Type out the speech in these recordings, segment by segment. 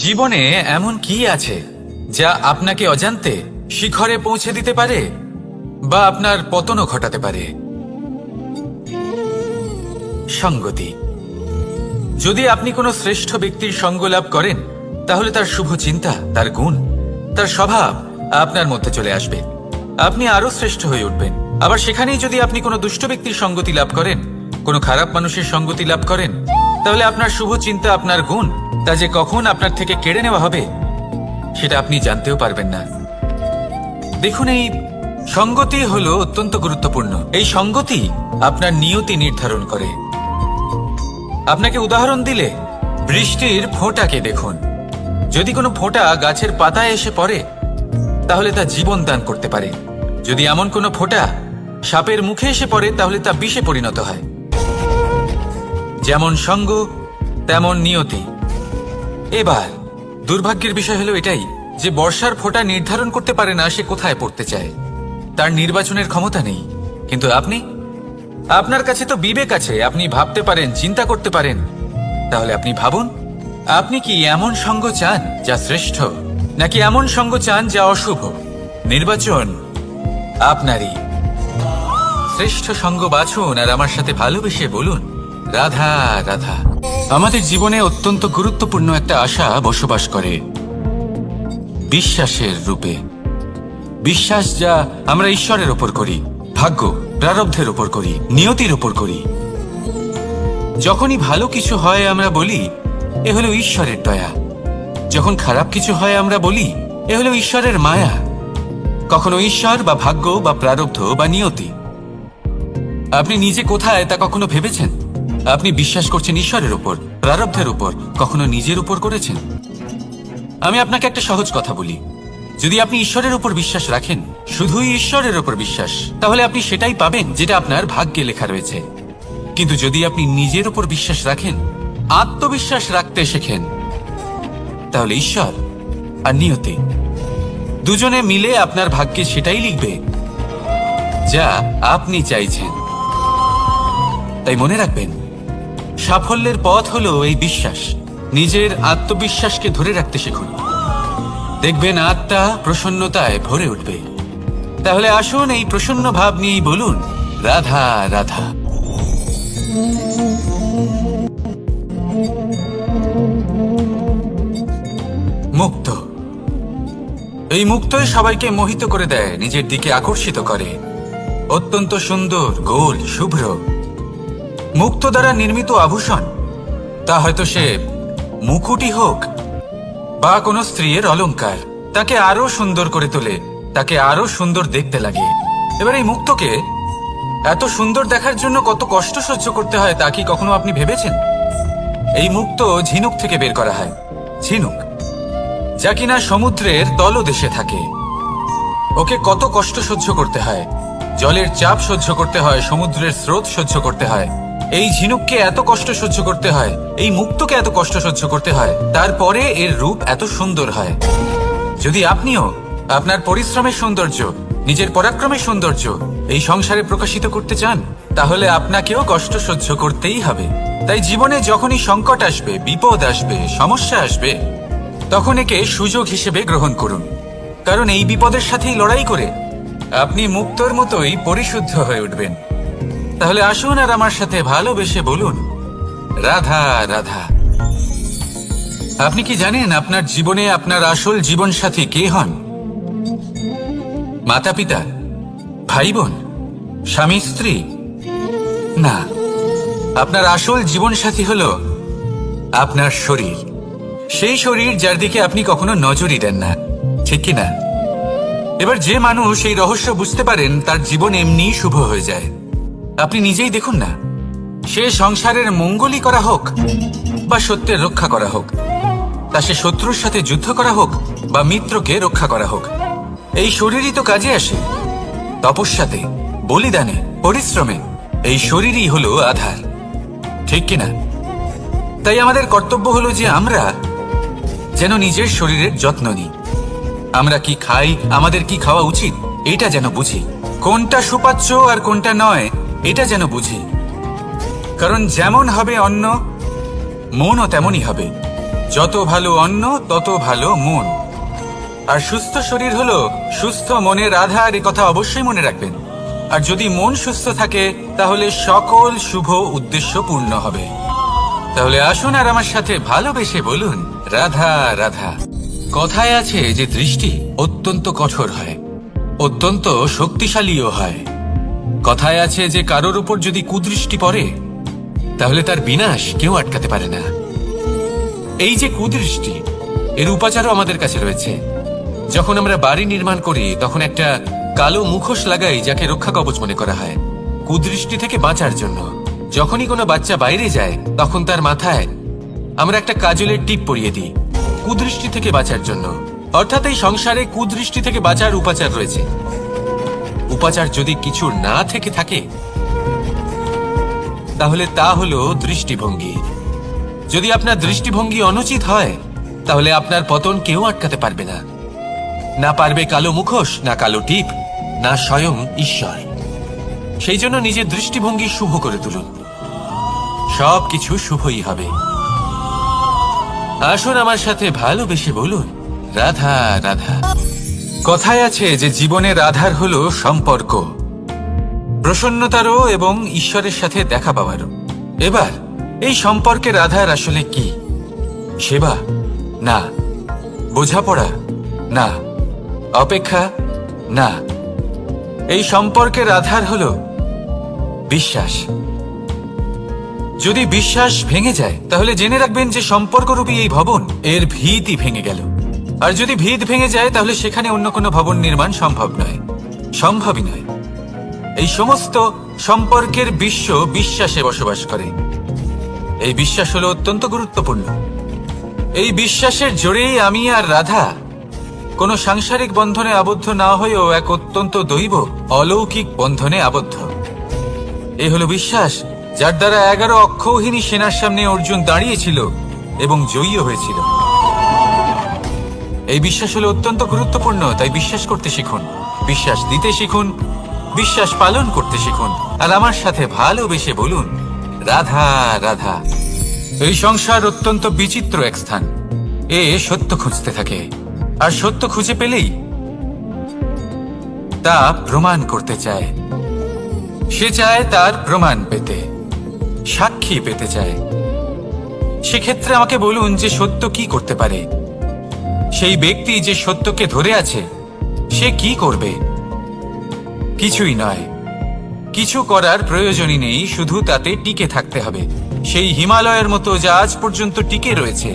জীবনে এমন কি আছে যা আপনাকে অজান্তে শিখরে পৌঁছে দিতে পারে বা আপনার পতনও ঘটাতে পারে? সঙ্গতি। যদি আপনি কোনো শ্রেষ্ঠ ব্যক্তির সঙ্গ লাভ করেন, তাহলে তার শুভ চিন্তা, তার গুণ, তার স্বভাব আপনার মধ্যে চলে আসবে। আপনি আরো শ্রেষ্ঠ হয়ে উঠবেন। আবার সেখানেই যদি আপনি কোনো দুষ্ট ব্যক্তির সঙ্গতি লাভ করেন, কোনো খারাপ মানুষের সঙ্গতি লাভ করেন, তাহলে আপনার শুভ চিন্তা, আপনার গুণ, তা যে কখন আপনার থেকে কেড়ে নেওয়া হবে সেটা আপনি জানতেও পারবেন না। দেখুন, এই সঙ্গতি হলো অত্যন্ত গুরুত্বপূর্ণ। এই সঙ্গতি আপনার নিয়তি নির্ধারণ করে। আপনাকে উদাহরণ দিলে, বৃষ্টির ফোঁটাকে দেখুন। যদি কোনো ফোঁটা গাছের পাতায় এসে পড়ে, তাহলে তা জীবন দান করতে পারে। যদি এমন কোনো ফোঁটা সাপের মুখে এসে পড়ে, তাহলে তা বিষে পরিণত হয়। যেমন সঙ্গ, তেমন নিয়তি। এবার দুর্ভাগ্যের বিষয় হলো এটাই যে বর্ষার ফোঁটা নির্ধারণ করতে পারে না সে কোথায় পড়তে চায়। তার নির্বাচনের ক্ষমতা নেই। কিন্তু আপনার কাছে তো বিবেক আছে, আপনি ভাবতে পারেন, চিন্তা করতে পারেন। তাহলে আপনি ভাবুন, আপনি কি এমন সঙ্গ চান যা শ্রেষ্ঠ, নাকি এমন সঙ্গ চান যা অশুভ? নির্বাচন আপনারই। শ্রেষ্ঠ সঙ্গ বাছুন আর আমার সাথে ভালোবেসে বলুন, রাধা রাধা। আমাদের জীবনে অত্যন্ত গুরুত্বপূর্ণ একটা আশা বসবাস করে, বিশ্বাসের রূপে। বিশ্বাস যা আমরা ঈশ্বরের ওপর করি, ভাগ্য, প্রারব্ধের ওপর করি, নিয়তির ওপর করি। যখনই ভালো কিছু হয় আমরা বলি এ হলো ঈশ্বরের দয়া। যখন খারাপ কিছু হয় আমরা বলি এ হলো ঈশ্বরের মায়া। কখনো ঈশ্বর বা ভাগ্য বা প্রারব্ধ বা নিয়তি। আপনি নিজে কোথায় তা কখনো ভেবেছেন? আপনি বিশ্বাস করছেন ঈশ্বরের উপর, প্রারব্ধের উপর, কখনো নিজের উপর করেছেন? আমি আপনাকে একটা সহজ কথা বলি, যদি আপনি ঈশ্বরের উপর বিশ্বাস রাখেন, শুধুই ঈশ্বরের উপর বিশ্বাস, তাহলে আপনি সেটাই পাবেন যেটা আপনার ভাগ্যে লেখা রয়েছে। কিন্তু যদি আপনি নিজের উপর বিশ্বাস রাখেন, আত্মবিশ্বাস রাখতে শেখেন, তাহলে ঈশ্বর আর নিয়তি দুজনে মিলে আপনার ভাগ্যে সেটাই লিখবে যা আপনি চাইছেন। তাই মনে রাখবেন, সাফল্যের পথ হলো এই বিশ্বাস। নিজের আত্মবিশ্বাসকে ধরে রাখতে শিখুন, দেখবেন আত্মা প্রসন্নতায় ভরে উঠবে। তাহলে আসুন এই প্রসন্ন ভাব নিয়েই বলুন, রাধা রাধা। মুক্ত। এই মুক্তই সবাইকে মোহিত করে দেয়, নিজের দিকে আকর্ষিত করে। অত্যন্ত সুন্দর, গোল, শুভ্র। মুক্ত দ্বারা নির্মিত আভূষণ, তা হয়তো সে মুকুটই হোক বা কোনো স্ত্রীর অলংকার, তাকে আরো সুন্দর করে তোলে, তাকে আরো সুন্দর দেখতে লাগে। এবার এই মুক্তকে এত সুন্দর দেখার জন্য কত কষ্ট সহ্য করতে হয় তা কি কখনো আপনি ভেবেছেন? এই মুক্ত ঝিনুক থেকে বের করা হয়। ঝিনুক যা কিনা সমুদ্রের তলদেশে থাকে। ওকে কত কষ্ট সহ্য করতে হয়, জলের চাপ সহ্য করতে হয়, সমুদ্রের স্রোত সহ্য করতে হয়। এই ঝিনুককে এত কষ্ট সহ্য করতে হয়, এই মুক্তকে এত কষ্ট সহ্য করতে হয়, তারপরে এর রূপ এত সুন্দর হয়। যদি আপনিও আপনার পরিশ্রমের সৌন্দর্য, নিজের পরাক্রমের সৌন্দর্য এই সংসারে প্রকাশিত করতে চান, তাহলে আপনাকেও কষ্ট সহ্য করতেই হবে। তাই জীবনে যখনই সংকট আসবে, বিপদ আসবে, সমস্যা আসবে, তখন একে সুযোগ হিসেবে গ্রহণ করুন। কারণ এই বিপদের সাথেই লড়াই করে আপনি মুক্তর মতোই পরিশুদ্ধ হয়ে উঠবেন। তাহলে আসুন আর আমার সাথে ভালোবেসে বলুন, রাধা রাধা। আপনি কি জানেন আপনার জীবনে আপনার আসল জীবন সাথী কে হন? মাতা পিতা, ভাই বোন, স্বামী স্ত্রী? না, আপনার আসল জীবন সাথী হলো আপনার শরীর। সেই শরীর যার দিকে আপনি কখনো নজরই দেন না, ঠিক কিনা? এবার যে মানুষ এই রহস্য বুঝতে পারেন, তার জীবন এমনি শুভ হয়ে যায়। আপনি নিজেই দেখুন না, সে সংসারের মঙ্গলই করা হোক বা সত্যের রক্ষা করা হোক, তা সে শত্রুর সাথে যুদ্ধ করা হোক বা মিত্রকে রক্ষা করা হোক, এই শরীরই তো কাজে আসে। তপস্যাতে, বলিদানে, পরিশ্রমে এই শরীরই হলো আধার, ঠিক কিনা? তাই আমাদের কর্তব্য হলো যে আমরা যেন নিজের শরীরের যত্ন নিই। আমরা কি খাই, আমাদের কি খাওয়া উচিত, এটা যেন বুঝি। কোনটা সুপাচ্য আর কোনটা নয়, এটা যেন বুঝি। কারণ যেমন হবে অন্ন, মনও তেমনই হবে। যত ভালো অন্ন তত ভালো মন, আর সুস্থ শরীর হলো সুস্থ মনের আধার। এ কথা অবশ্যই মনে রাখবেন। আর যদি মন সুস্থ থাকে তাহলে সকল শুভ উদ্দেশ্য পূর্ণ হবে। তাহলে আসুন আর আমার সাথে ভালোবেসে বলুন, রাধা রাধা। কথায় আছে যে দৃষ্টি অত্যন্ত কঠোর হয়, অত্যন্ত শক্তিশালীও হয়। কথায় আছে যে কারোর উপর যদি কুদৃষ্টি পড়ে তাহলে তার বিনাশ কেউ আটকাতে পারে না। এই যে কুদৃষ্টি, এর উপাচারও আমাদের কাছে রয়েছে। যখন আমরা বাড়ি নির্মাণ করি তখন একটা কালো মুখোশ লাগাই, যাকে রক্ষা কবচ মনে করা হয় কুদৃষ্টি থেকে বাঁচার জন্য। যখনই কোনো বাচ্চা বাইরে যায় তখন তার মাথায় আমরা একটা কাজলের টিপ পরিয়ে দিই কুদৃষ্টি থেকে বাঁচার জন্য। অর্থাৎ এই সংসারে কুদৃষ্টি থেকে বাঁচার উপাচার রয়েছে। উপাচার যদি কিছু না থেকে থাকে তাহলে তা হলো দৃষ্টিভঙ্গি। যদি আপনার দৃষ্টিভঙ্গি অনুচিত হয় তাহলে আপনার পতন কেউ আটকাতে পারবে না। না পারবে কালো মুখোশ, না কালো টিপ, না স্বয়ং ঈশ্বর। সেই জন্য নিজের দৃষ্টিভঙ্গি শুভ করে তুলুন, সবকিছু শুভই হবে। আসুন আমার সাথে ভালোবেসে বলুন, রাধা রাধা। কথায় আছে যে জীবনের আধার হলো সম্পর্ক, প্রসন্নতারও এবং ঈশ্বরের সাথে দেখা পাওয়ারও। এবার এই সম্পর্কের আধার আসলে কি? সেবা? না। বোঝাপড়া? না। অপেক্ষা? না। এই সম্পর্কের আধার হলো বিশ্বাস। যদি বিশ্বাস ভেঙে যায় তাহলে জেনে রাখবেন যে সম্পর্করূপী এই ভবন, এর ভিতই ভেঙে গেল। আর যদি ভিত ভেঙে যায় তাহলে সেখানে অন্য কোনো ভবন নির্মাণ সম্ভব নয়, সম্ভবই নয়। এই সমস্ত সম্পর্কের বিশ্ব বিশ্বাসে বসবাস করে। এই বিশ্বাস হলো অত্যন্ত গুরুত্বপূর্ণ। এই বিশ্বাসের জোরেই আমি আর রাধা কোনো সাংসারিক বন্ধনে আবদ্ধ না হয়েও এক অত্যন্ত দৈব অলৌকিক বন্ধনে আবদ্ধ। এই হলো বিশ্বাস, যার দ্বারা 11 অক্ষৌহিনী সেনার সামনে অর্জুন দাঁড়িয়েছিল এবং জয়ী হয়েছিল। এই বিশ্বাস হলো অত্যন্ত গুরুত্বপূর্ণ, তাই বিশ্বাস করতে শিখুন, বিশ্বাস দিতে শিখুন, বিশ্বাস পালন করতে শিখুন। আর আমার সাথে ভালোবেসে বলুন, রাধা রাধা। এই সংসার অত্যন্ত বিচিত্র এক স্থান। এ সত্য খুঁজতে থাকে, আর সত্য খুঁজে পেলেই তা প্রমাণ করতে চায়। সে চায় তার প্রমাণ পেতে, সাক্ষী পেতে চায়। সেক্ষেত্রে আমাকে বলুন যে সত্য কি করতে পারে? সেই ব্যক্তি যে সত্যকে ধরে আছে সে কি করবে? কিছুই নয়, কিছু করার প্রয়োজনই নেই, শুধু তাতে টিকে থাকতে হবে। সেই হিমালয়ের মতো যা আজ পর্যন্ত টিকে রয়েছে।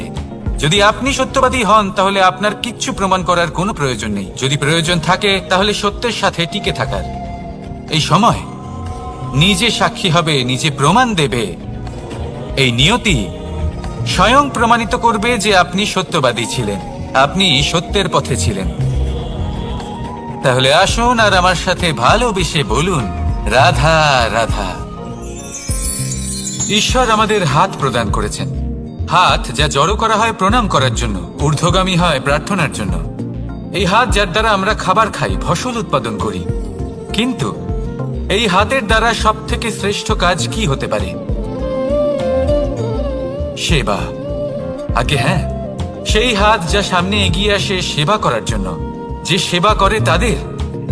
যদি আপনি সত্যবাদী হন তাহলে আপনার কিচ্ছু প্রমাণ করার কোনো প্রয়োজন নেই। যদি প্রয়োজন থাকে তাহলে সত্যের সাথে টিকে থাকার। এই সময় নিজে সাক্ষী হবে, নিজে প্রমাণ দেবে। এই নিয়তি স্বয়ং প্রমাণিত করবে যে আপনি সত্যবাদী ছিলেন, আপনি সত্যের পথে ছিলেন। তাহলে আসুন আর আমার সাথে ভালোবেসে বলুন, রাধা রাধা। ঈশ্বর আমাদের হাত প্রদান করেছেন, হাত যা জড়ো করা হয় প্রণাম করার জন্য, ঊর্ধ্বগামী হয় প্রার্থনার জন্য। এই হাত যার দ্বারা আমরা খাবার খাই, ফসল উৎপাদন করি। কিন্তু এই হাতের দ্বারা সব থেকে শ্রেষ্ঠ কাজ কি হতে পারে? সেবা। আগে হ্যাঁ, সেই হাত যা সামনে এগিয়ে আসে সেবা করার জন্য, যে সেবা করে তাদের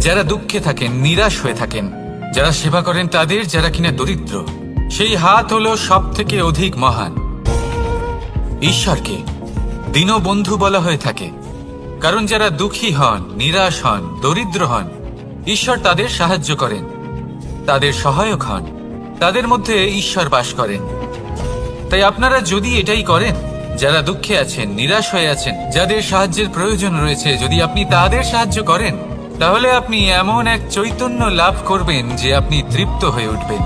যারা দুঃখে থাকেন, নিরাশ হয়ে থাকেন, যারা সেবা করেন তাদের যারা কিনা দরিদ্র। সেই হাত হলো সব থেকে অধিক মহান। ঈশ্বরকে দীনবন্ধু বলা হয়ে থাকে, কারণ যারা দুঃখী হন, নিরাশ হন, দরিদ্র হন, ঈশ্বর তাদের সাহায্য করেন, তাদের সহায়ক হন, তাদের মধ্যে ঈশ্বর বাস করেন। তাই আপনারা যদি এটাই করেন, যারা দুঃখে আছেন, নিরাশ হয়ে আছেন, যাদের সাহায্যের প্রয়োজন রয়েছে, যদি আপনি তাদের সাহায্য করেন তাহলে আপনি এমন এক চৈতন্য লাভ করবেন যে আপনি তৃপ্ত হয়ে উঠবেন।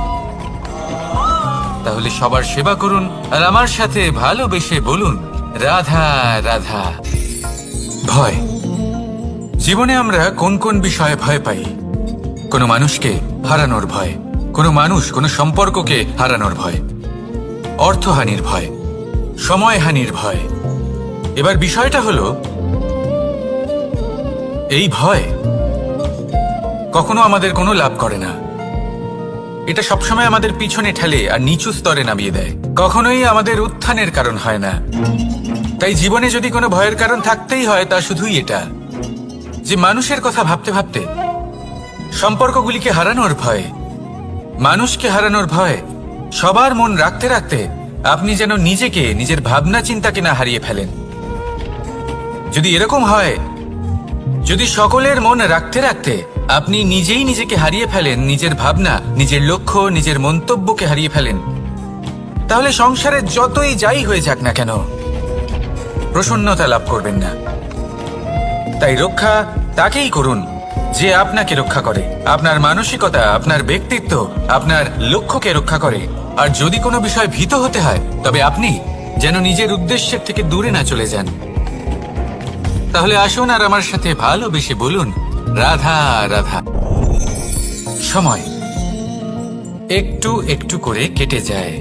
তাহলে সবার সেবা করুন আর আমার সাথে ভালোবেসে বলুন, রাধা রাধা। ভয়। জীবনে আমরা কোন কোন বিষয়ে ভয় পাই? কোনো মানুষকে হারানোর ভয়, কোনো মানুষ, কোনো সম্পর্ককে হারানোর ভয়, অর্থহানির ভয়, সময়হানির ভয়। এবার বিষয়টা হলো, এই ভয় কখনো আমাদের কোনো লাভ করে না। এটা সবসময় আমাদের পিছনে ঠেলে আর নিচু স্তরে নামিয়ে দেয়, কখনোই আমাদের উত্থানের কারণ হয় না। তাই জীবনে যদি কোনো ভয়ের কারণ থাকতেই হয়, তা শুধুই এটা যে মানুষের কথা ভাবতে ভাবতে, সম্পর্কগুলিকে হারানোর ভয়, মানুষকে হারানোর ভয়, সবার মন রাখতে রাখতে আপনি যেন নিজেকে, নিজের ভাবনা চিন্তাকে না হারিয়ে ফেলেন। যদি এরকম হয়, যদি সকলের মন রাখতে রাখতে আপনি নিজেই নিজেকে হারিয়ে ফেলেন, নিজের ভাবনা, নিজের লক্ষ্য, নিজের মন্তব্যকে হারিয়ে ফেলেন, তাহলে সংসারে যতই যাই হয়ে যাক না কেন, প্রসন্নতা লাভ করবেন না। তাই রক্ষা তাকেই করুন যে আপনাকে রক্ষা করে, আপনার মানসিকতা, আপনার ব্যক্তিত্ব, আপনার লক্ষ্যকে রক্ষা করে। আর যদি কোনো বিষয় ভীত হতে হয়, তবে আপনি যেন নিজের উদ্দেশ্যের থেকে দূরে না চলে যান। তাহলে আসুন আর আমার সাথে ভালোবেসে বলুন, রাধা রাধা। সময় একটু একটু করে কেটে যায়,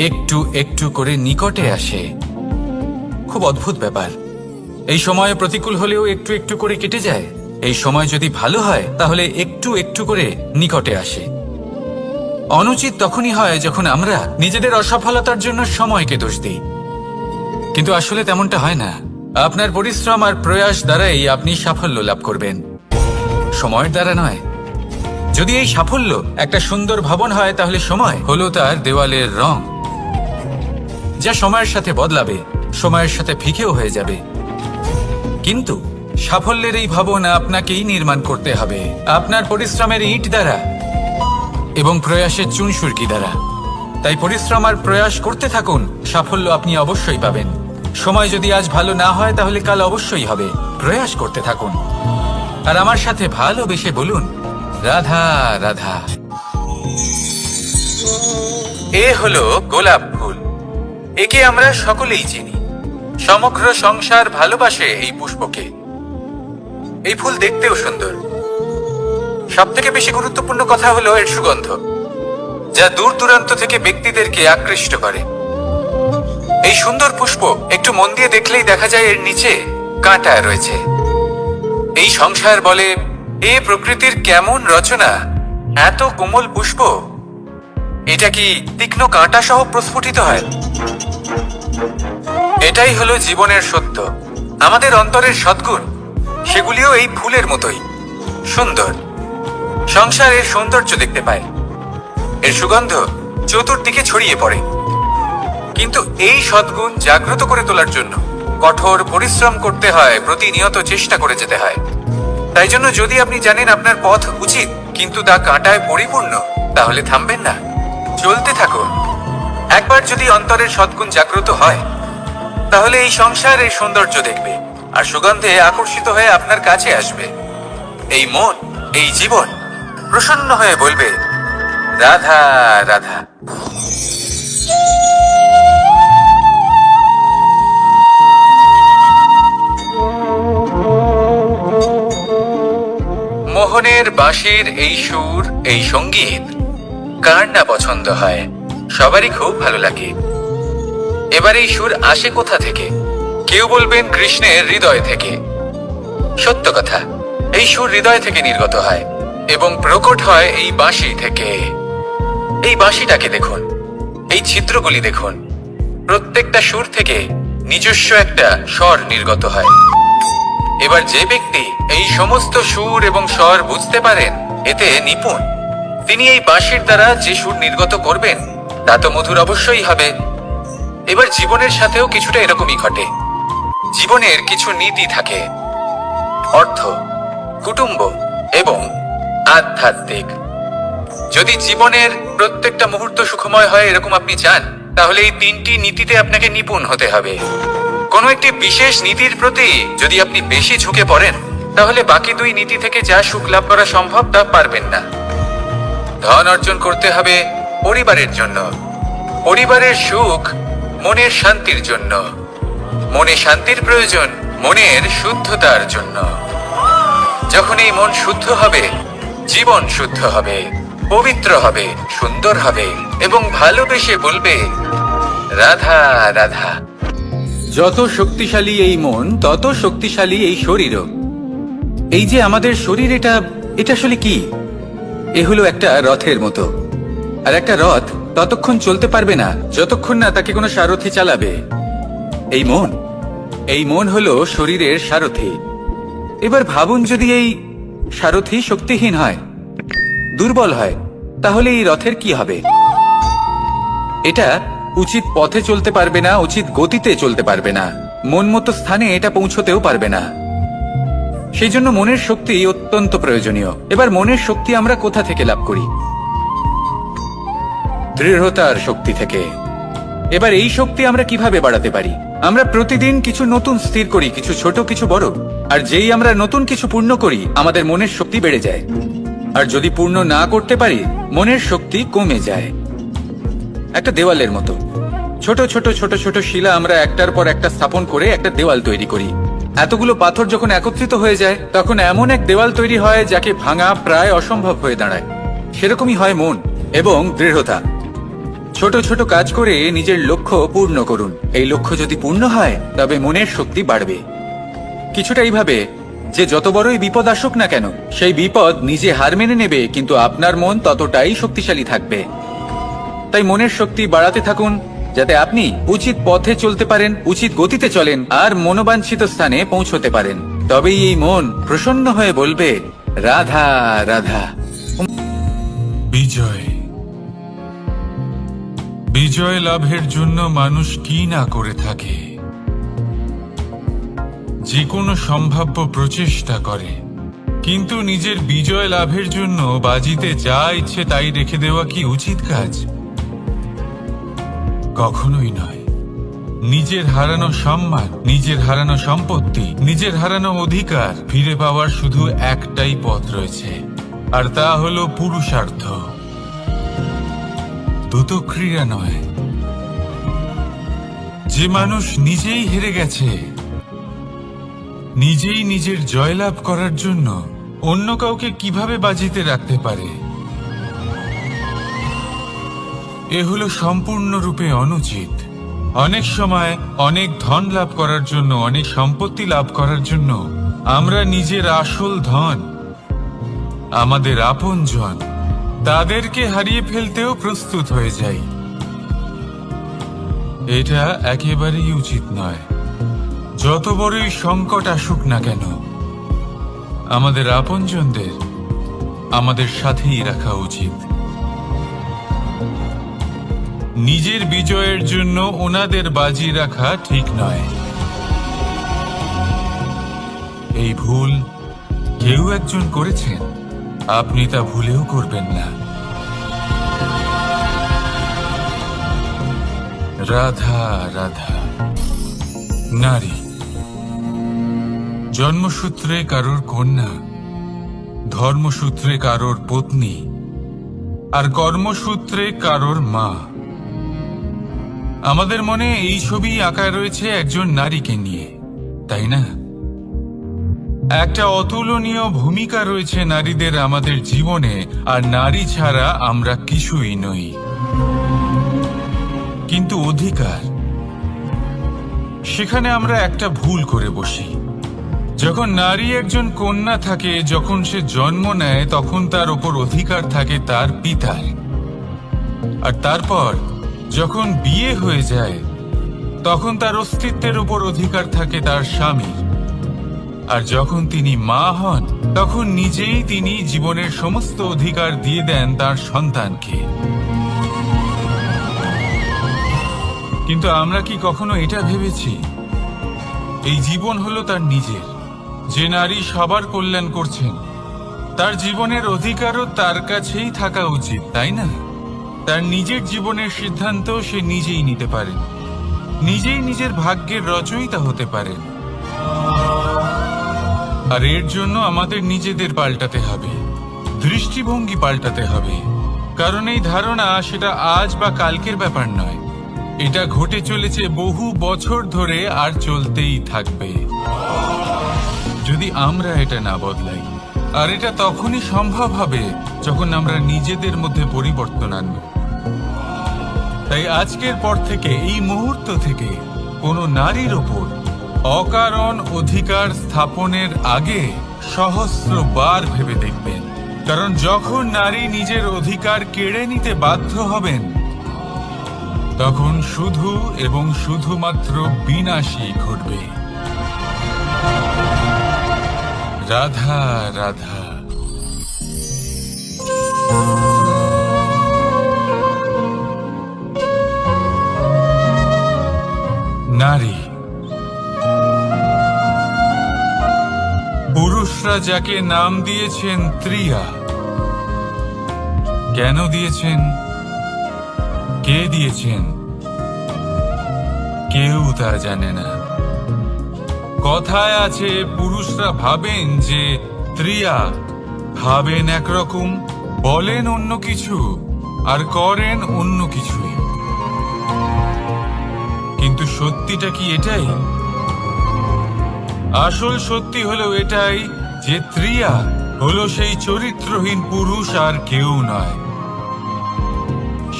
একটু একটু করে নিকটে আসে। খুব অদ্ভুত ব্যাপার। এই সময় প্রতিকূল হলেও একটু একটু করে কেটে যায়। এই সময় যদি ভালো হয়, তাহলে একটু একটু করে নিকটে আসে। অনুচিত তখনই হয় যখন আমরা নিজেদের অসফলতার জন্য সময়কে দোষ দিই, কিন্তু আসলে তেমনটা হয় না। আপনার পরিশ্রম আর প্রয়াস দ্বারাই আপনি সাফল্য লাভ করবেন, সময়ের দ্বারা নয়। যদি এই সাফল্য একটা সুন্দর ভবন হয়, তাহলে সময় হলো তার দেওয়ালের রং, যা সময়ের সাথে বদলাবে, সময়ের সাথে ফিকেও হয়ে যাবে। কিন্তু সাফল্যের এই ভবন আপনাকেই নির্মাণ করতে হবে, আপনার পরিশ্রমের ইট দ্বারা এবং প্রয়াসের চুনসুরকি দ্বারা। তাই পরিশ্রম আর প্রয়াস করতে থাকুন, সাফল্য আপনি অবশ্যই পাবেন। সময় যদি আজ ভালো না হয়, তাহলে কাল অবশ্যই হবে। প্রয়াস করতে থাকুন আর আমার সাথে ভালোবেসে বলুন, রাধা রাধা। এ হলো গোলাপ ফুল। একে আমরা সকলেই চিনি। সমগ্র সংসার ভালোবাসে এই পুষ্পকে। এই ফুল দেখতেও সুন্দর। সবথেকে বেশি গুরুত্বপূর্ণ কথা হলো এর সুগন্ধ, যা দূর দূরান্ত থেকে ব্যক্তিদেরকে আকৃষ্ট করে। এই সুন্দর পুষ্প একটু মন দিয়ে দেখলেই দেখা যায় এর নিচে কাঁটা রয়েছে। এই সংসার বলে, এ প্রকৃতির কেমন রচনা, এত কোমল পুষ্প, এটা কি তীক্ষ্ণ কাঁটা সহ প্রস্ফুটিত হয়? এটাই হলো জীবনের সত্য। আমাদের অন্তরের সদ্গুণ, সেগুলিও এই ফুলের মতোই সুন্দর। সংসার এর সৌন্দর্য দেখতে পায়, এর সুগন্ধ চতুর্দিকে ছড়িয়ে পড়ে। কিন্তু এই সদ্গুণ জাগ্রত করে তোলার জন্য কঠোর পরিশ্রম করতে হয়, প্রতিনিয়ত চেষ্টা করে যেতে হয়। তাই জন্য যদি আপনি জানেন আপনার পথ উচিত, কিন্তু তা কাঁটায় পরিপূর্ণ, তাহলে থামবেন না, চলতে থাকুন। একবার যদি অন্তরের সদ্গুণ জাগ্রত হয়, তাহলে এই সংসার এর সৌন্দর্য দেখবে আর সুগন্ধে আকর্ষিত হয়ে আপনার কাছে আসবে। এই মন, এই জীবন প্রসন্ন হয়ে বলবে, রাধা রাধা। মোহনের বাঁশির এই সুর, এই সঙ্গীত কার না পছন্দ হয়? সবারই খুব ভালো লাগে। এবার এই সুর আসে কোথা থেকে? কেউ বলবেন কৃষ্ণের হৃদয় থেকে। সত্য কথা, এই সুর হৃদয় থেকে নির্গত হয় এবং প্রকট হয় এই বাঁশি থেকে। এই বাঁশিটাকে দেখুন, এই ছিদ্রগুলি দেখুন, প্রত্যেকটা সুর থেকে নিজস্ব একটা স্বর নির্গত হয়। এবার যে ব্যক্তি এই সমস্ত সুর এবং স্বর বুঝতে পারেন, এতে নিপুণ, তিনি এই বাঁশির দ্বারা যে সুর নির্গত করবেন, তা তো মধুর অবশ্যই হবে। এবার জীবনের সাথেও কিছুটা এরকমই ঘটে। জীবনের কিছু নীতি থাকে, অর্থ, কুটুম্ব এবং আধ্যাত্মিক। যদি জীবনের প্রত্যেকটা মুহূর্ত সুখময় হয় এরকম আপনি চান, তাহলে এই তিনটি নীতিতে আপনাকে নিপুণ হতে হবে। কোনো একটি বিশেষ নীতির প্রতি যদি আপনি বেশি ঝুঁকে পড়েন, তাহলে বাকি দুই নীতি থেকে যা সুখ লাভ করা সম্ভব তা পারবেন না। ধন অর্জন করতে হবে পরিবারের জন্য, পরিবারের সুখ মনের শান্তির জন্য, মনে শান্তির প্রয়োজন মনের শুদ্ধতার জন্য। যখন এই মন শুদ্ধ হবে, জীবন শুদ্ধ হবে, পবিত্র হবে, সুন্দর হবে এবং ভালোবেসে বলবে, রাধা রাধা। যত শক্তিশালী এই মন, তত শক্তিশালী এই শরীরও। এই যে আমাদের শরীর, এটা আসলে কি? এ হলো একটা রথের মতো, আর একটা রথ ততক্ষণ চলতে পারবে না যতক্ষণ না তাকে কোনো সারথি চালাবে। এই মন হলো শরীরের সারথি। এবার ভাবুন, যদি এই সারথি শক্তিহীন হয়, দুর্বল হয়, তাহলে এই রথের কি হবে? এটা উচিত পথে চলতে পারবে না, উচিত গতিতে চলতে পারবে না, মন মতো স্থানে এটা পৌঁছতেও পারবে না। সেই জন্য মনের শক্তি অত্যন্ত প্রয়োজনীয়। এবার মনের শক্তি আমরা কোথা থেকে লাভ করি? দৃঢ়তার শক্তি থেকে। এবার এই শক্তি আমরা কিভাবে বাড়াতে পারি? আমরা প্রতিদিন কিছু নতুন স্থির করি, কিছু ছোট কিছু বড়, আর যেই আমরা নতুন কিছু পূর্ণ করি আমাদের মনের শক্তি বেড়ে যায়। আর যদি পূর্ণ না করতে পারি মনের শক্তি কমে যায়। একটা দেওয়ালের মতো ছোট ছোট ছোট ছোট শিলা আমরা একটার পর একটা স্থাপন করে একটা দেওয়াল তৈরি করি। এতগুলো পাথর যখন একত্রিত হয়ে যায় তখন এমন এক দেওয়াল তৈরি হয় যাকে ভাঙা প্রায় অসম্ভব হয়ে দাঁড়ায়। সেরকমই হয় মন এবং দৃঢ়তা। ছোট ছোট কাজ করে নিজের লক্ষ্য পূর্ণ করুন। এই লক্ষ্য যদি পূর্ণ হয় তবে মনের শক্তি বাড়বে। কিছুটা এইভাবে যে যত বড়ই বিপদ আসুক না কেন সেই বিপদ নিজে হার মেনে নেবে, কিন্তু আপনার মন ততটাই শক্তিশালী থাকবে। তাই মনের শক্তি বাড়াতে থাকুন যাতে আপনি উচিত পথে চলতে পারেন, উচিত গতিতে চলেন আর মনোবাঞ্ছিত স্থানে পৌঁছতে পারেন। তবেই এই মন প্রসন্ন হয়ে বলবে, রাধা রাধা। বিজয় লাভের জন্য মানুষ কি না করে থাকে, যে কোনো সম্ভাব্য প্রচেষ্টা করে, কিন্তু নিজের বিজয় লাভের জন্য বাজিতে যা ইচ্ছে তাই রেখে দেওয়া কি উচিত কাজ? কখনোই নয়। নিজের হারানো সম্মান, নিজের হারানো সম্পত্তি, নিজের হারানো অধিকার ফিরে পাওয়ার শুধু একটাই পথ রয়েছে, আর তা হলো পুরুষার্থ, দুতক্রিয়া নয়। যে মানুষ নিজেই হেরে গেছে, নিজেই নিজের জয়লাভ করার জন্য অন্য কাউকে কিভাবে বাজিতে রাখতে পারে? এ হলো সম্পূর্ণরূপে অনুচিত। অনেক সময় অনেক ধন লাভ করার জন্য, অনেক সম্পত্তি লাভ করার জন্য আমরা নিজের আসল ধন, আমাদের আপনজন, তাদেরকে হারিয়ে ফেলতেও প্রস্তুত হয়ে যাই। এটা একেবারেই উচিত নয়। যত বড়ই সংকট আসুক না কেন আমাদের আপনজনদের আমাদের সাথেই রাখা উচিত। নিজের বিজয়ের জন্য ওনাদের বাজি রাখা ঠিক নয়। এই ভুল কেউ একজন করেছেন, আপনি তা ভুলেও করবেন না। রাধা রাধা। নারী জন্মসূত্রে কারোর কন্যা, ধর্মসূত্রে কারোর পত্নী, আর কর্মসূত্রে কারোর মা। আমাদের মনে এই ছবি আঁকা রয়েছে একজন নারীকে নিয়ে, তাই না? একটা অতুলনীয় ভূমিকা রয়েছে নারীদের আমাদের জীবনে, আর নারী ছাড়া আমরা কিছুই নই। কিন্তু অধিকার, সেখানে আমরা একটা ভুল করে বসি। যখন নারী একজন কন্যা থাকে, যখন সে জন্ম নেয়, তখন তার ওপর অধিকার থাকে তার পিতার। আর তারপর যখন বিয়ে হয়ে যায় তখন তার অস্তিত্বের উপর অধিকার থাকে তার স্বামীর। আর যখন তিনি মা হন তখন নিজেই তিনি জীবনের সমস্ত অধিকার দিয়ে দেন তার সন্তানকে। কিন্তু আমরা কি কখনো এটা ভেবেছি এই জীবন হলো তার নিজের? যে নারী সবার কল্যাণ করছেন তার জীবনের অধিকারও তার কাছেই থাকা উচিত, তাই না? তার নিজের জীবনের সিদ্ধান্ত সে নিজেই নিতে পারেন, নিজেই নিজের ভাগ্যের রচয়িতা হতে পারেন। আর এর জন্য আমাদের নিজেদের পাল্টাতে হবে, দৃষ্টিভঙ্গি পাল্টাতে হবে। কারণ এই ধারণা সেটা আজ বা কালকের ব্যাপার নয়, এটা ঘটে চলেছে বহু বছর ধরে আর চলতেই থাকবে যদি আমরা এটা না বদলাই। আর এটা তখনই সম্ভব হবে যখন আমরা নিজেদের মধ্যে পরিবর্তন আনব। তাই আজকের পর থেকে, এই মুহূর্ত থেকে কোনো নারীর ওপর অকারণ অধিকার স্থাপনের আগে সহস্রবার ভেবে দেখবেন। কারণ যখন নারী নিজের অধিকার কেড়ে নিতে বাধ্য হবেন, তখন শুধু এবং শুধুমাত্র বিনাশই ঘটবে। রাধা রাধা। নারী, পুরুষরা যাকে নাম দিয়েছেন ত্রিয়া, কেন দিয়েছেন, কে দিয়েছেন, কেউ তা জানে না। কথায় আছে, পুরুষরা ভাবেন যে ত্রিয়া, ভাবেন একরকম, বলেন অন্য কিছু, আর করেন অন্য কিছুই। কিন্তু সত্যিটা কি এটাই? আসল সত্যি হলো এটাই যে ত্রিয়া হলো সেই চরিত্রহীন পুরুষ, আর কেউ নয়।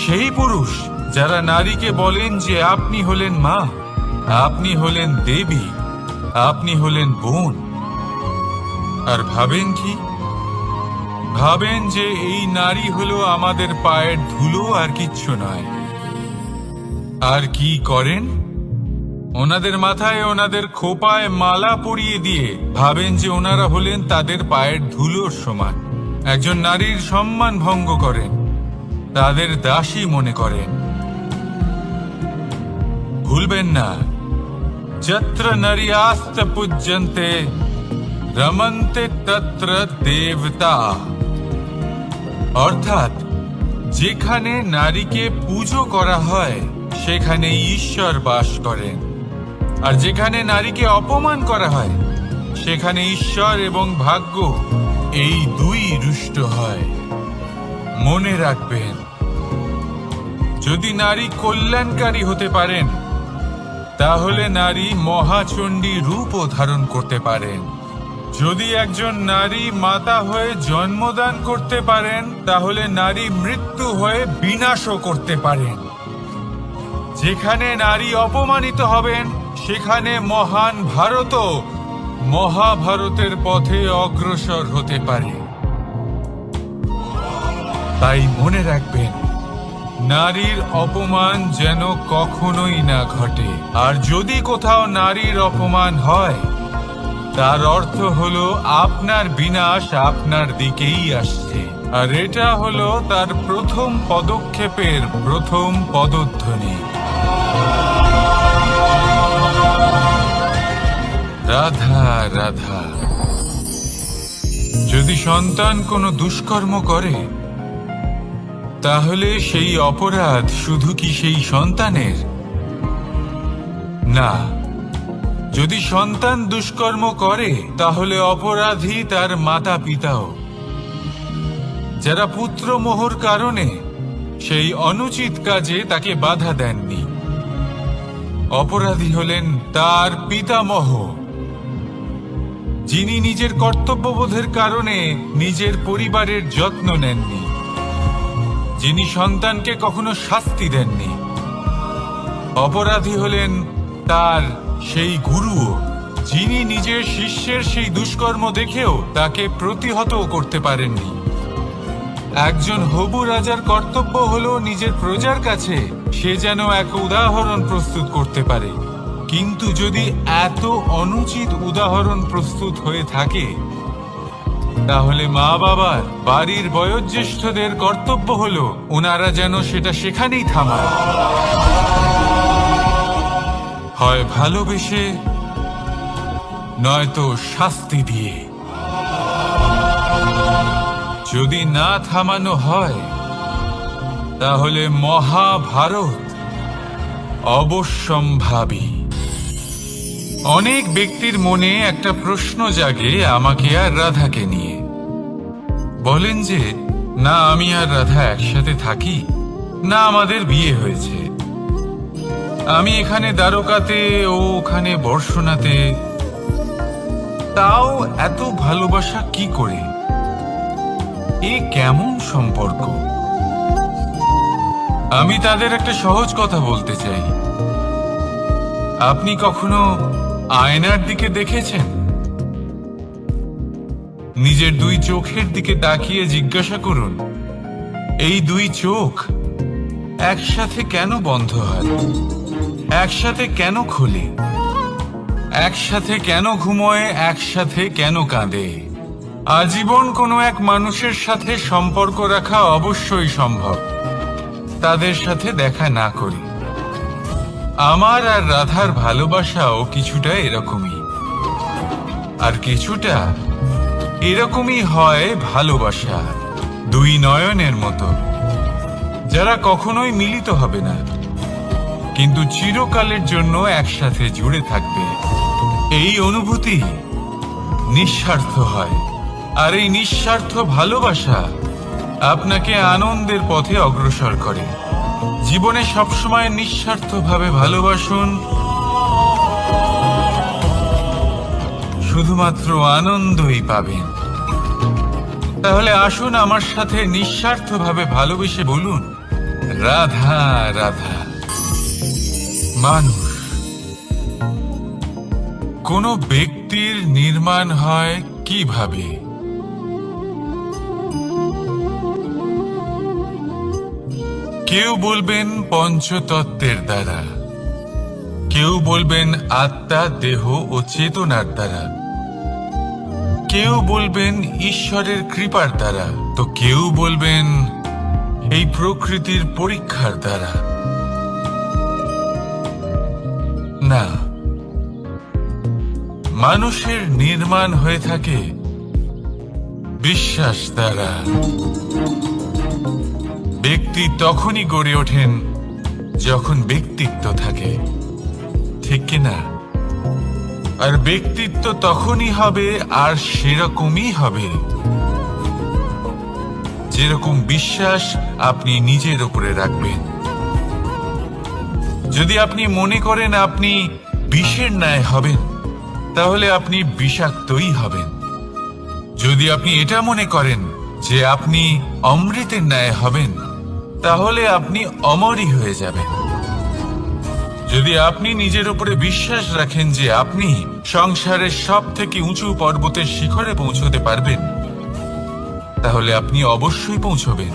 সেই পুরুষ যারা নারীকে বলেন যে আপনি হলেন মা, আপনি হলেন দেবী, আপনি হলেন বোন। আর ভাবেন কি? ভাবেন যে এই নারী হলো আমাদের পায়ের ধুলো, আর কিচ্ছু নয়। আর কি করেন? ওনাদের মাথায়, ওনাদের খোপায় মালা পরিয়ে দিয়ে ভাবেন যে ওনারা হলেন তাদের পায়ের ধুলোর সমান। একজন নারীর সম্মান ভঙ্গ করেন, তাদের দাসী মনে করেন। ভুলবেন না, যত্র নারীয়াস্ত পূজ্যন্তে রমন্তে তত্র দেবতা। অর্থাৎ যেখানে নারীকে পুজো করা হয়, সেখানে ঈশ্বর বাস করেন। আর যেখানে নারীকে অপমান করা হয়, সেখানে ঈশ্বর এবং ভাগ্য এই দুই রুষ্ট হয়। মনে রাখবেন, যদি নারী কল্যাণকারী হতে পারেন, তাহলে নারী মহাচণ্ডী রূপও ধারণ করতে পারেন। যদি একজন নারী মাতা হয়ে জন্মদান করতে পারেন, তাহলে নারী মৃত্যু হয়ে বিনাশও করতে পারেন। যেখানে নারী অপমানিত হবেন, সেখানে মহান ভারতও মহাভারতের পথে অগ্রসর হতে পারে। তাই মনে রাখবেন, নারীর অপমান যেন কখনোই না ঘটে। আর যদি কোথাও নারীর অপমান হয়, তার অর্থ হলো আপনার বিনাশ আপনার দিকেই আসছে। আর এটা হলো তার প্রথম পদক্ষেপের প্রথম পদধ্বনি। রাধা রাধা। যদি সন্তান কোনো দুষ্কর্ম করে, তাহলে সেই অপরাধ শুধু কি সেই সন্তানের? না, যদি সন্তান দুষ্কর্ম করে, তাহলে অপরাধী তার মাতা পিতাও, যারা পুত্রমোহর কারণে সেই অনুচিত কাজে তাকে বাধা দেননি। অপরাধী হলেন তার পিতামহ, যিনি নিজের কর্তব্যবোধের কারণে নিজের পরিবারের যত্ন নেননি, যিনি সন্তানকে কখনো শাস্তি দেননি। অপরাধী হলেন তার সেই গুরুও, যিনি নিজের শিষ্যের সেই দুষ্কর্ম দেখেও তাকে প্রতিহত করতে পারেননি। একজন হবু রাজার কর্তব্য হলো নিজের প্রজার কাছে সে যেন এক উদাহরণ প্রস্তুত করতে পারে। কিন্তু যদি এত অনুচিত উদাহরণ প্রস্তুত হয়ে থাকে, তাহলে মা বাবার, বাড়ির বয়োজ্যেষ্ঠদের কর্তব্য হলো ওনারা যেন সেটা সেখানেই থামায়। হয় ভালোবেসে, নয়তো শাস্তি দিয়ে। যদি না থামানো হয়, তাহলে মহাভারত অবশ্যম্ভাবী। অনেক ব্যক্তির মনে একটা প্রশ্ন জাগে আমাকে আর রাধাকে নিয়ে। বলেন যে না আমি আর রাধা একসাথে থাকি, না আমাদের বিয়ে হয়েছে। আমি এখানে দ্বারকাতে, ও ওখানে বর্ষনাতে। তাও এত ভালোবাসা কি করে? এ কেমন সম্পর্ক? আমি তাদের একটা সহজ কথা বলতে চাই। আপনি কখনো আয়নার দিকে দেখেছেন? নিজের দুই চোখের দিকে তাকিয়ে জিজ্ঞাসা করুন, এই দুই চোখ একসাথে কেন বন্ধ হয়, একসাথে কেন খোলে, একসাথে কেন ঘুমোয়, একসাথে কেন কাঁদে? আজীবন কোনো এক মানুষের সাথে সম্পর্ক রাখা অবশ্যই সম্ভব, তাদের সাথে দেখা না করি। আমার আর রাধার ভালোবাসাও কিছুটা এরকমই, আর কিছুটা এরকমই হয় ভালোবাসা দুই নয়নের মতো, যারা কখনোই মিলিত হবে না, কিন্তু চিরকালের জন্য একসাথে জুড়ে থাকবে। এই অনুভূতি নিঃস্বার্থ হয়, আর এই নিঃস্বার্থ ভালোবাসা আপনাকে আনন্দের পথে অগ্রসর করে। জীবনে সবসময় নিঃস্বার্থভাবে ভালোবাসুন, শুধুমাত্র আনন্দই পাবেন। তাহলে আসুন আমার সাথে নিঃস্বার্থভাবে ভালোবেসে বলুন, রাধা রাধা। মানুষ, কোনো ব্যক্তির নির্মাণ হয় কিভাবে? কেউ বলবেন পঞ্চতত্ত্বের দ্বারা, কেউ বলবেন আত্মা, দেহ ও চেতনার দ্বারা, কেউ বলবেন ঈশ্বরের কৃপার দ্বারা, তো কেউ বলবেন এই প্রকৃতির পরীক্ষার দ্বারা। না, মানুষের নির্মাণ হয়ে থাকে বিশ্বাস দ্বারা। ব্যক্তি তখনই গড়ে ওঠেন যখন ব্যক্তিত্ব থাকে, ঠিক কিনা? আর ব্যক্তিত্ব তখনই হবে, আর সেরকমই হবে যেরকম বিশ্বাস আপনি নিজের উপরে রাখবেন। যদি আপনি মনে করেন আপনি বিষের ন্যায় হবেন, তাহলে আপনি বিষাক্তই হবেন। যদি আপনি এটা মনে করেন যে আপনি অমৃতের ন্যায় হবেন, তাহলে আপনি অমরই হয়ে যাবেন। যদি আপনি নিজের উপরে বিশ্বাস রাখেন যে আপনি সংসারের সব থেকে উঁচু পর্বতের শিখরে পৌঁছতে পারবেন, তাহলে আপনি অবশ্যই পৌঁছবেন।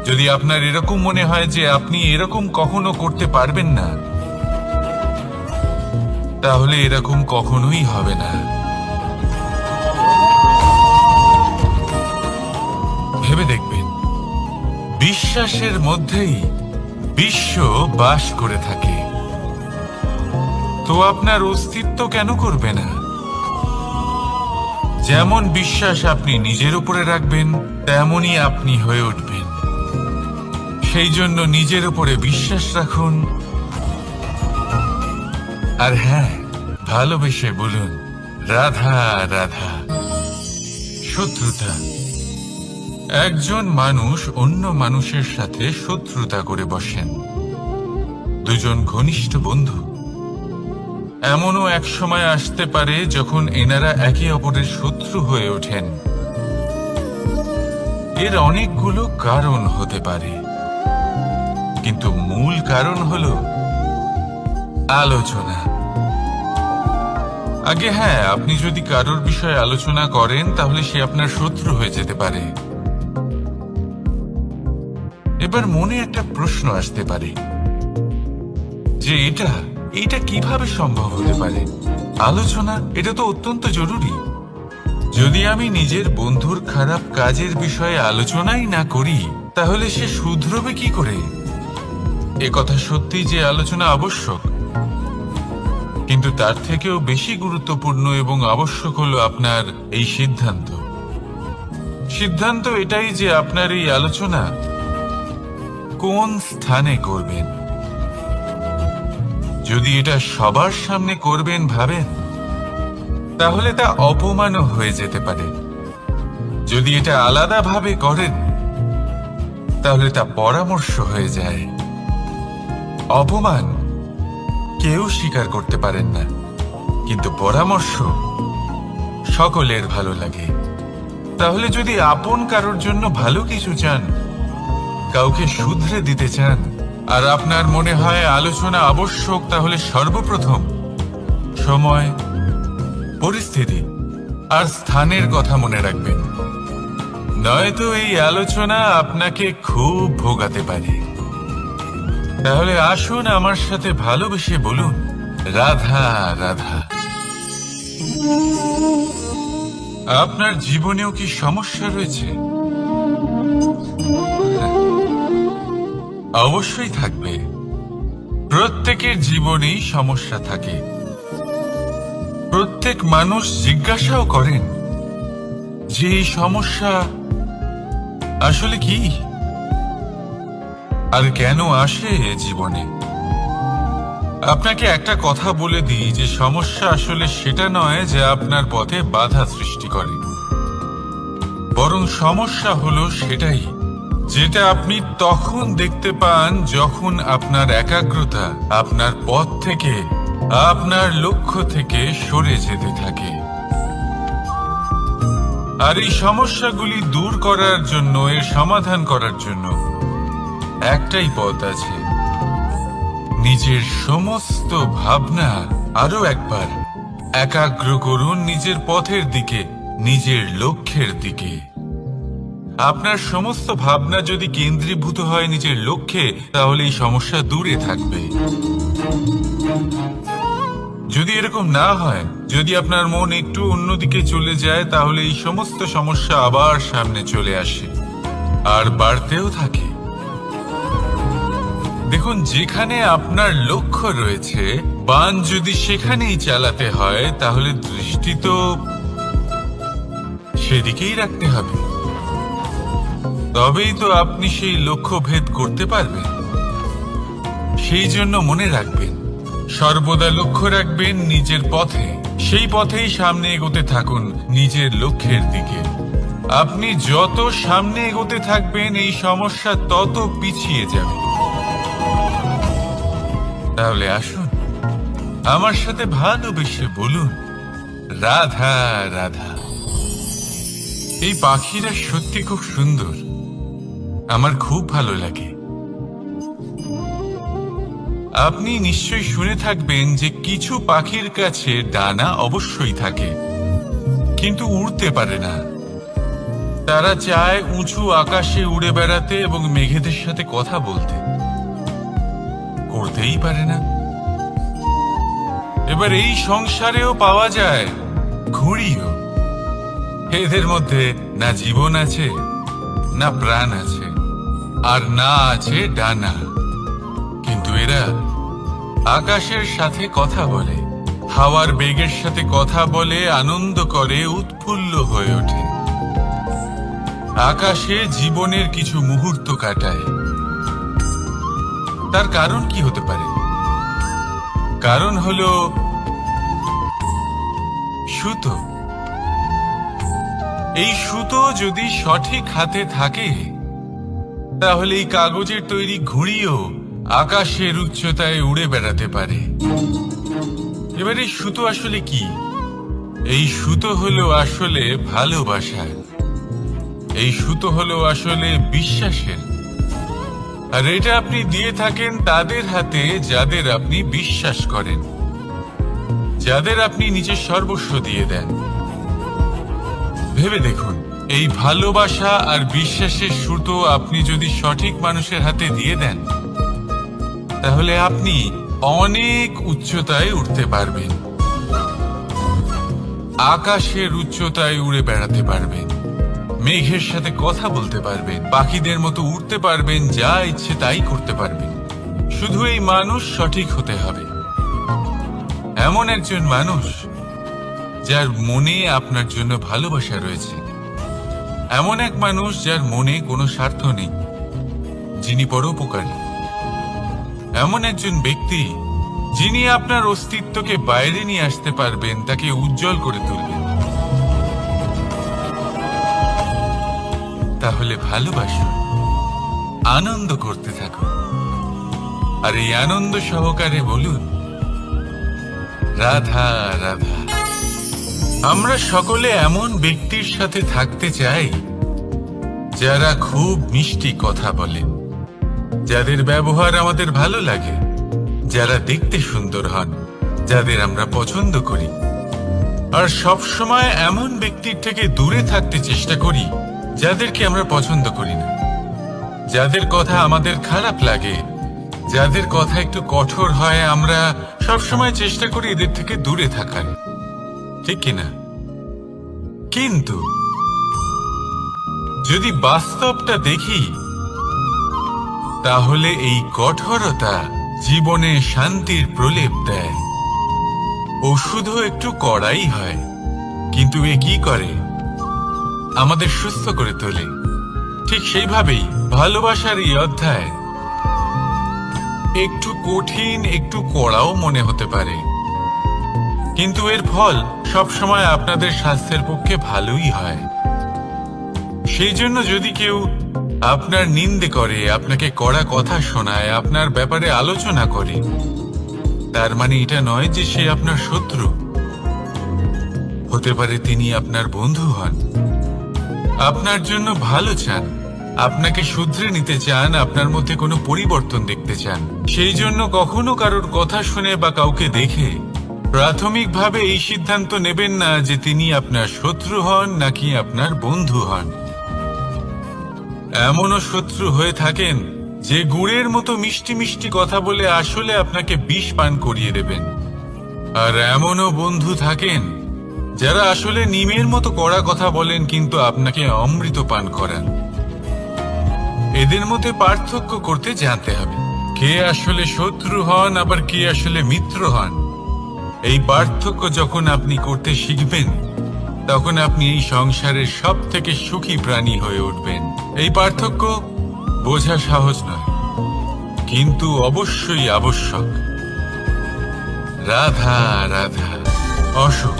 যদি আপনার এরকম মনে হয় যে আপনি এরকম কখনো করতে পারবেন না, তাহলে এরকম কখনোই হবে না। ভেবে দেখবেন, বিশ্বাসের মধ্যেই বিশ্ব বাস করে থাকে, তো আপনার অস্তিত্ব কেন করবে না? যেমন বিশ্বাস আপনি নিজের উপরে রাখবেন, তেমনই আপনি হয়ে উঠবেন। সেই জন্য নিজের উপরে বিশ্বাস রাখুন, আর হ্যাঁ, ভালোবেসে বলুন, রাধা রাধা। শত্রুতা, একজন মানুষ অন্য মানুষের সাথে শত্রুতা করে বসেন, দুজন ঘনিষ্ঠ বন্ধু। এমনও এক সময় আসতে পারে যখন এনারা একে অপরের শত্রু হয়ে ওঠেন। এর অনেকগুলো কারণ হতে পারে, কিন্তু মূল কারণ হলো আলোচনা। আগে হ্যাঁ, আপনি যদি কারোর বিষয়ে আলোচনা করেন, তাহলে সে আপনার শত্রু হয়ে যেতে পারে। এবার মনে একটা প্রশ্ন আসতে পারে যে এটা কিভাবে সম্ভব হতে পারে? আলোচনা, এটা তো অত্যন্ত জরুরি। যদি আমি নিজের বন্ধুর খারাপ কাজের বিষয়ে আলোচনাই না করি, তাহলে সে শুধরবে কি করে? একথা সত্যি যে আলোচনা আবশ্যক, কিন্তু তার থেকেও বেশি গুরুত্বপূর্ণ এবং আবশ্যক হলো আপনার এই সিদ্ধান্ত। সিদ্ধান্ত এটাই যে আপনার এই আলোচনা কোন স্থানে করবেন। যদি এটা সবার সামনে করবেন ভাবেন, তাহলে তা অপমানও হয়ে যেতে পারে। যদি এটা আলাদাভাবে করেন, তাহলে তা পরামর্শ হয়ে যায়। অপমান কেউ স্বীকার করতে পারেন না, কিন্তু পরামর্শ সকলের ভালো লাগে। তাহলে যদি আপন কারোর জন্য ভালো কিছু চান, কাউকে শুধরে দিতে চান, আর আপনার মনে হয় আলোচনা আবশ্যক, তাহলে সর্বপ্রথম সময়, পরিস্থিতি আর স্থানের কথা মনে রাখবেন, নয়তো এই আলোচনা আপনাকে খুব ভোগাতে পারে। তাহলে আসুন আমার সাথে ভালোবেসে বলুন, রাধা রাধা। আপনার জীবনেও কি সমস্যা রয়েছে? অবশ্যই থাকবে। প্রত্যেকের জীবনেই সমস্যা থাকে। প্রত্যেক মানুষ জিজ্ঞাসাও করেন যে এই সমস্যা আসলে কি আর কেন আসে জীবনে। আপনাকে একটা কথা বলে দিই যে সমস্যা আসলে সেটা নয় যে আপনার পথে বাধা সৃষ্টি করে, বরং সমস্যা হলো সেটাই যেটা আপনি তখন দেখতে পান যখন আপনার একাগ্রতা আপনার পথ থেকে, আপনার লক্ষ্য থেকে সরে যেতে থাকে। আর এই সমস্যাগুলি দূর করার জন্য, এর সমাধান করার জন্য একটাই পথ আছে, নিজের সমস্ত ভাবনা আরো একবার একাগ্র করুন নিজের পথের দিকে, নিজের লক্ষ্যের দিকে। আপনার সমস্ত ভাবনা যদি কেন্দ্রীভূত হয় নিজের লক্ষ্যে, তাহলে এই সমস্যা দূরে থাকবে। যদি এরকম না হয়, যদি আপনার মন একটু অন্যদিকে চলে যায়, তাহলে এই সমস্ত সমস্যা আবার সামনে চলে আসে আর বাড়তেও থাকে। দেখুন, যেখানে আপনার লক্ষ্য রয়েছে, বান যদি সেখানেই চালাতে হয়, তাহলে দৃষ্টি তো সেদিকেই রাখতে হবে। তবেই তো আপনি সেই লক্ষ্য ভেদ করতে পারবেন। সেই জন্য মনে রাখবেন, সর্বদা লক্ষ্য রাখবেন নিজের পথে, সেই পথেই সামনে এগোতে থাকুন নিজের লক্ষ্যের দিকে। আপনি যত সামনে এগোতে থাকবেন, এই সমস্যা তত পিছিয়ে যাবে। তাহলে আসুন আমার সাথে ভালোবেসে বলুন, রাধা রাধা। এই পাখিরা সত্যি খুব সুন্দর, আমার খুব ভালো লাগে। আপনি নিশ্চয়ই শুনে থাকবেন যে কিছু পাখির কাছে ডানা অবশ্যই থাকে, কিন্তু উড়তে পারে না। তারা চায় উঁচু আকাশে উড়ে বেড়াতে এবং মেঘেদের সাথে কথা বলতে, করতেই পারে না। এবার এই সংসারেও পাওয়া যায় ঘুড়িও। এদের মধ্যে না জীবন আছে, না প্রাণ আছে, আর না আছে ডানা, কিন্তু এরা আকাশের সাথে কথা বলে, হাওয়ার বেগের সাথে কথা বলে, আনন্দ করে, উৎফুল্ল হয়ে ওঠে। আকাশে জীবনের কিছু মুহূর্ত কাটায়। তার কারণ কি হতে পারে? কারণ হলো সুতো। এই সুতো যদি সঠিক হাতে থাকে, তাহলে এই কাগজের তৈরি ঘুড়িও আকাশের উচ্চতায় উড়ে বেড়াতে পারে। এবার এই সুতো আসলে কি? এই সুতো হলো আসলে ভালোবাসার, এই সুতো হলো আসলে বিশ্বাসের। আর এটা আপনি দিয়ে থাকেন তাদের হাতে যাদের আপনি বিশ্বাস করেন, যাদের আপনি নিজের সর্বস্ব দিয়ে দেন। ভেবে দেখুন, এই ভালোবাসা আর বিশ্বাসের সুতো আপনি যদি সঠিক মানুষের হাতে দিয়ে দেন, তাহলে আপনি অনেক উচ্চতায় উঠতে পারবেন, আকাশের উচ্চতায় উড়ে বেড়াতে পারবেন, মেঘের সাথে কথা বলতে পারবেন, পাখিদের মতো উড়তে পারবেন, যা ইচ্ছে তাই করতে পারবেন। শুধু এই মানুষ সঠিক হতে হবে, এমন একজন মানুষ যার মনে আপনার জন্য ভালোবাসা রয়েছে, এমন এক মানুষ যার মনে কোনো স্বার্থ নেই, যিনি পরোপকারী, এমন একজন ব্যক্তি যিনি আপনার অস্তিত্বকে বাইরে নিয়ে আসতে পারবেন, তাকে উজ্জ্বল করে তুলবেন। তাহলে ভালোবাসুন, আনন্দ করতে থাকুন, আর এই আনন্দ সহকারে বলুন, রাধা রাধা। আমরা সকলে এমন ব্যক্তির সাথে থাকতে চাই যারা খুব মিষ্টি কথা বলেন, যাদের ব্যবহার আমাদের ভালো লাগে, যারা দেখতে সুন্দর হন, যাদের আমরা পছন্দ করি। আর সব সময় এমন ব্যক্তির থেকে দূরে থাকতে চেষ্টা করি যাদেরকে আমরা পছন্দ করি না, যাদের কথা আমাদের খারাপ লাগে, যাদের কথা একটু কঠোর হয়। আমরা সব সময় চেষ্টা করি এদের থেকে দূরে থাকার, ঠিক কিনা? কিন্তু যদি বাস্তবটা দেখি, তাহলে এই কঠোরতা জীবনে শান্তির প্রলেপ দেয়। ওষুধও একটু কড়াই হয়, কিন্তু এ কি করে? আমাদের সুস্থ করে তোলে। ঠিক সেইভাবেই ভালোবাসার এই অধ্যায় একটু কঠিন, একটু কড়াও মনে হতে পারে, কিন্তু এর ফল সবসময় আপনাদের স্বাস্থ্যের পক্ষে ভালোই হয়। সেই জন্য যদি কেউ আপনার নিন্দে করে, আপনাকে কড়া কথা শোনায়, আপনার ব্যাপারে আলোচনা করে, তার মানে এটা নয় যে সে আপনার শত্রু। হতে পারে তিনি আপনার বন্ধু হন, আপনার জন্য ভালো চান, আপনাকে শুধরে নিতে চান, আপনার মধ্যে কোনো পরিবর্তন দেখতে চান। সেই জন্য কখনো কারোর কথা শুনে বা কাউকে দেখে প্রাথমিকভাবে এই সিদ্ধান্ত নেবেন না যে তিনি আপনার শত্রু হন নাকি আপনার বন্ধু হন। এমনও শত্রু হয়ে থাকেন যে গুড়ের মতো মিষ্টি মিষ্টি কথা বলে আসলে আপনাকে বিষ পান করিয়ে দেবেন, আর এমনও বন্ধু থাকেন যারা আসলে নিমের মতো কড়া কথা বলেন কিন্তু আপনাকে অমৃত পান করান। এদের মধ্যে পার্থক্য করতে জানতে হবে, কে আসলে শত্রু হন আবার কে আসলে মিত্র হন। এই পার্থক্য যখন আপনি করতে শিখবেন, তখন আপনি এই সংসারের সব থেকে সুখী প্রাণী হয়ে উঠবেন। এই পার্থক্য বোঝা সহজ নয়, কিন্তু অবশ্যই আবশ্যক। রাধা রাধা। অসুখ।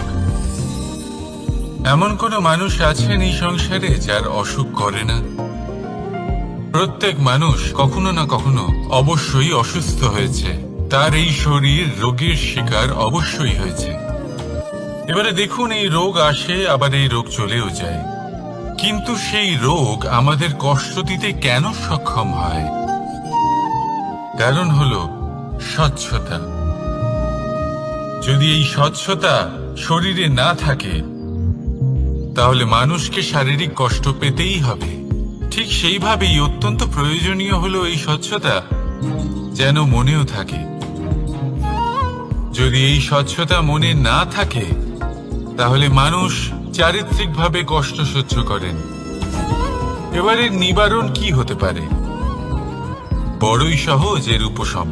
এমন কোনো মানুষ আছেন এই সংসারে যার অসুখ করে না? প্রত্যেক মানুষ কখনো না কখনো অবশ্যই অসুস্থ হয়েছে, তার এই শরীর রোগের শিকার অবশ্যই হয়েছে। এবারে দেখুন, এই রোগ আসে আবার এই রোগ চলেও যায়, কিন্তু সেই রোগ আমাদের কষ্ট দিতে কেন সক্ষম হয়? কারণ হলো স্বচ্ছতা। যদি এই স্বচ্ছতা শরীরে না থাকে, তাহলে মানুষকে শারীরিক কষ্ট পেতেই হবে। ঠিক সেইভাবেই অত্যন্ত প্রয়োজনীয় হলো এই স্বচ্ছতা যেন মনেও থাকে। যদি এই স্বচ্ছতা মনে না থাকে, তাহলে মানুষ চারিত্রিকভাবে কষ্ট সহ্য করেন। এবারে নিবারণ কি হতে পারে? বড়ই সহজ এর উপশম।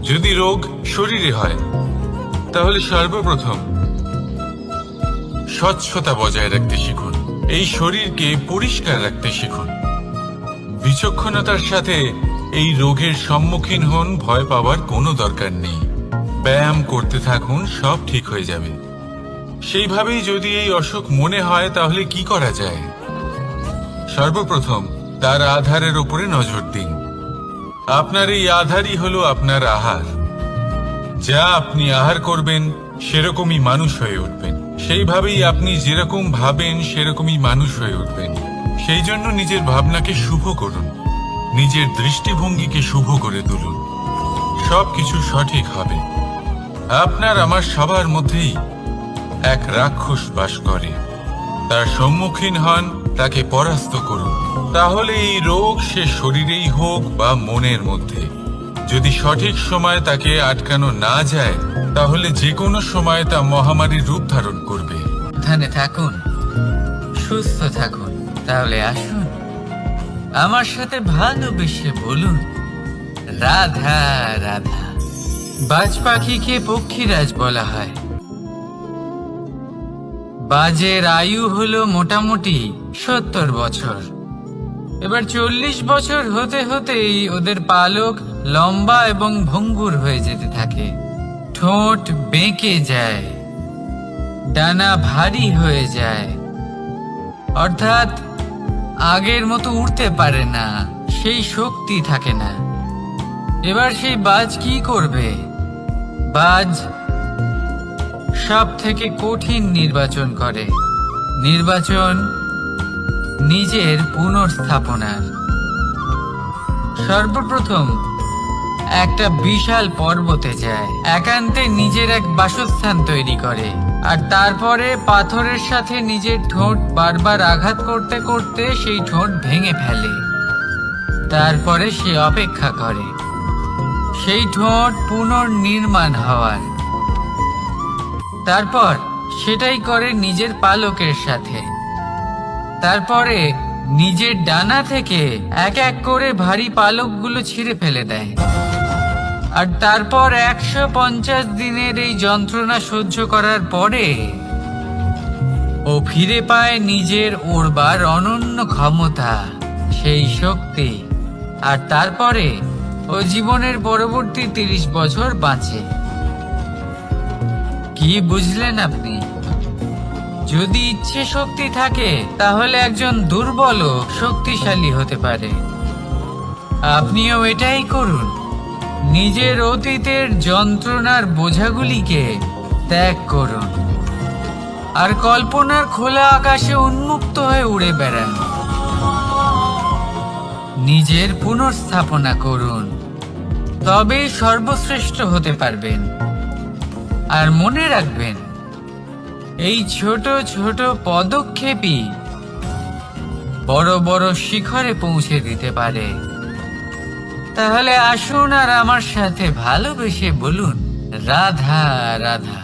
যদি রোগ শরীরে হয়, তাহলে সর্বপ্রথম স্বচ্ছতা বজায় রাখতে শিখুন, এই শরীরকে পরিষ্কার রাখতে শিখুন। বিচক্ষণতার সাথে এই রোগের সম্মুখীন হন, ভয় পাওয়ার কোনো দরকার নেই। ব্যায়াম করতে থাকুন, সব ঠিক হয়ে যাবে। সেইভাবেই যদি এই অসুখ মনে হয়, তাহলে কি করা যায়? সর্বপ্রথম তার আধারের উপরে নজর দিন। আপনার এই আধারই হলো আপনার আহার। যা আপনি আহার করবেন, সেরকমই মানুষ হয়ে উঠবেন। সেইভাবেই আপনি যেরকম ভাবেন, সেরকমই মানুষ হয়ে উঠবেন। সেই জন্য নিজের ভাবনাকে শুভ করুন, নিজের দৃষ্টিভঙ্গিকে শুভ করে তুলুন, সবকিছু সঠিক হবে। আপনার আমার সবার মধ্যেই এক রাক্ষস বাস করে, তার সম্মুখীন হন, তাকে পরাস্ত করুন। তাহলে এই রোগ সে শরীরেই হোক বা মনের মধ্যে, যদি সঠিক সময় তাকে আটকানো না যায়, তাহলে যে কোনো সময় তা মহামারীর রূপ ধারণ করবে। সাবধানে থাকুন, সুস্থ থাকুন। তাহলে আসুন, আমার সাথে ভালোবেসে বলুন রাধা রাধা। বাজ পাখিকে পক্ষীরাজ বলা হয়। বাজের আয়ু হলো মোটামুটি 70 বছর। এবার 40 বছর হতে হতেই ওদের পালক লম্বা এবং ভঙ্গুর হয়ে যেতে থাকে, ঠোঁট বেঁকে যায়, ডানা ভারী হয়ে যায়, অর্থাৎ আগের মতো উড়তে পারে না, সেই শক্তি থাকে না। এবার সেই বাজ কি করবে? বাজ সব থেকে কঠিন নির্বাচন করে, নির্বাচন নিজের পুনর্স্থাপনার। সর্বপ্রথম একটা বিশাল পর্বতে যায়, একান্তে নিজের এক বাসস্থান তৈরি করে, আর তারপরে পাথরের সাথে নিজের ঠোঁট বারবার আঘাত করতে করতে সেই ঠোঁট ভেঙে ফেলে। তারপরে সে অপেক্ষা করে সেই ঠোঁট পুনর্নির্মাণ হওয়ার। তারপর সেটাই করে নিজের পালকের সাথে। তারপরে নিজের ডানা থেকে এক এক করে ভারী পালকগুলো ছিঁড়ে ফেলে দেয়। আর তারপর 150 দিনের এই যন্ত্রণা সহ্য করার পরে ও ফিরে পায় নিজের উড়বার অনন্য ক্ষমতা, সেই শক্তি। আর তারপরে ও জীবনের পরবর্তী 30 বছর বাঁচে। কি বুঝলেন আপনি? যদি ইচ্ছে শক্তি থাকে তাহলে একজন দুর্বলও শক্তিশালী হতে পারে। আপনিও এটাই করুন। নিজের অতীতের যন্ত্রণার বোঝাগুলিকে ত্যাগ করুন আর কল্পনার খোলা আকাশে উন্মুক্ত হয়ে উড়ে বেড়ান। নিজের পুনর্স্থাপনা করুন, তবেই সর্বশ্রেষ্ঠ হতে পারবেন। আর মনে রাখবেন, এই ছোট ছোট পদক্ষেপই বড় বড় শিখরে পৌঁছে দিতে পারে। তাহলে আসুন আর আমার সাথে ভালোবেসে বলুন, রাধা রাধা।